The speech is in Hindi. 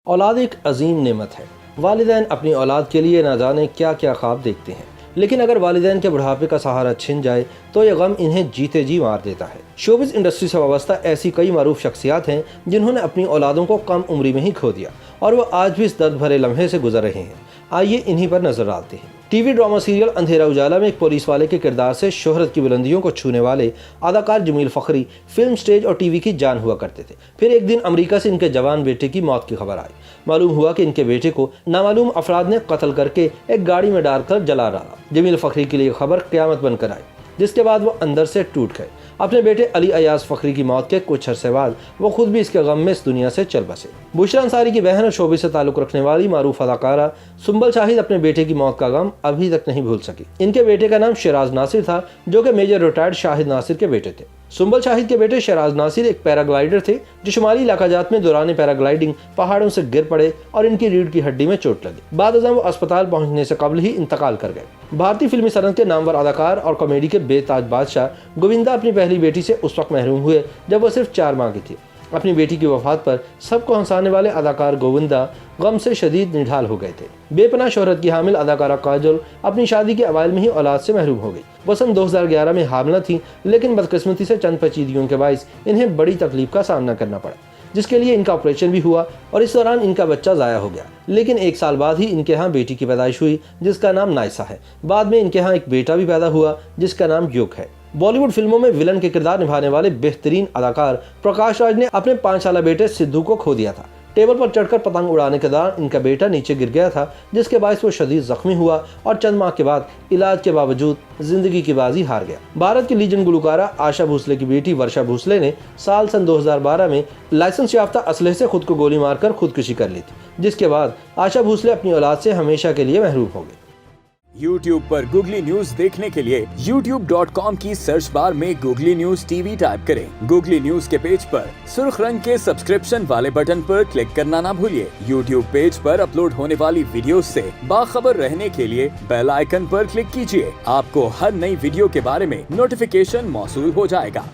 औलाद एक अजीम नेमत है। वालिदैन अपनी औलाद के लिए ना जाने क्या क्या ख्वाब देखते हैं, लेकिन अगर वालिदैन के बुढ़ापे का सहारा छिन जाए तो यह गम इन्हें जीते जी मार देता है। शोबिज़ इंडस्ट्री से वाबस्ता ऐसी कई मारूफ शख्सियात हैं जिन्होंने अपनी औलादों को कम उम्री में ही खो दिया और वो आज भी इस दर्द भरे लम्हे से गुजर रहे हैं। आइए इन्हीं पर नजर डालते हैं। टीवी ड्रामा सीरियल अंधेरा उजाला में एक पुलिस वाले के किरदार से शोहरत की बुलंदियों को छूने वाले अदाकार जमील फ़खरी फिल्म, स्टेज और टीवी की जान हुआ करते थे। फिर एक दिन अमेरिका से इनके जवान बेटे की मौत की खबर आई। मालूम हुआ कि इनके बेटे को नामालूम अफराद ने कत्ल करके एक गाड़ी में डालकर जला डाला। जमील फ़खरी के लिए खबर क़यामत बनकर आई, जिसके बाद वो अंदर से टूट गए। अपने बेटे अली अयाज फ़खरी की मौत के कुछ अरसे बाद वो खुद भी इसके गम में इस दुनिया से चल बसे। बुशरा अंसारी की बहन और शोबिज़ से ताल्लुक़ रखने वाली मारूफ अदाकारा सुंबल शाहिद अपने बेटे की मौत का गम अभी तक नहीं भूल सकी। इनके बेटे का नाम शराज नासिर था, जो कि मेजर रिटायर्ड शाहिद नासिर के बेटे थे। सुंबल शाहिद के बेटे शराज नासिर एक पैराग्लाइडर थे जो शुमाली इलाकाजात में दौरान पैराग्लाइडिंग पहाड़ों से गिर पड़े और इनकी रीढ़ की हड्डी में चोट लगी। बाद अज़ं वो अस्पताल पहुंचने से कबल ही इंतकाल कर गए। भारतीय फिल्मी सनत के नामवर अदाकार और कॉमेडी के बेताज बादशाह गोविंदा अपनी पहली बेटी से उस वक्त महरूम हुए जब वो सिर्फ 4 माह की थी। अपनी बेटी की वफात पर सबको हंसाने वाले अदाकार गोविंदा गम से शदीद निढाल हो गए थे। बेपनाह शोहरत की हामिल अदाकारा काजोल अपनी शादी के अवाइल में ही औलाद से महरूम हो गई। वो सन 2011 में हामिला थी, लेकिन बदकिस्मती से चंद पेचीदगियों के बाइस इन्हें बड़ी तकलीफ का सामना करना पड़ा, जिसके लिए इनका ऑपरेशन भी हुआ और इस दौरान इनका बच्चा ज़ाया हो गया। लेकिन 1 साल बाद ही इनके यहाँ बेटी की पैदाइश हुई, जिसका नाम नायसा है। बाद में इनके यहाँ एक बेटा भी पैदा हुआ, जिसका नाम युग है। बॉलीवुड फिल्मों में विलन के किरदार निभाने वाले बेहतरीन अदाकार प्रकाश राज ने अपने 5 साल बेटे सिद्धू को खो दिया था। टेबल पर चढ़कर पतंग उड़ाने के दौरान इनका बेटा नीचे गिर गया था, जिसके बायस वो शदीद जख्मी हुआ और चंद माह के बाद इलाज के बावजूद जिंदगी की बाजी हार गया। भारत की लीजेंड गुलकारा आशा भोसले की बेटी वर्षा भोसले ने सन 2012 में लाइसेंस याफ्ता असलहे से खुद को गोली मारकर खुदकुशी कर ली थी, जिसके बाद आशा भोसले अपनी औलाद से हमेशा के लिए महरूम हो गए। YouTube पर गूगली न्यूज देखने के लिए youtube.com की सर्च बार में गूगली न्यूज टीवी टाइप करें। गूगली न्यूज के पेज पर सुर्ख रंग के सब्सक्रिप्शन वाले बटन पर क्लिक करना ना भूलिए। YouTube पेज पर अपलोड होने वाली वीडियोस से बाखबर रहने के लिए बेल आइकन पर क्लिक कीजिए। आपको हर नई वीडियो के बारे में नोटिफिकेशन मौसूल हो जाएगा।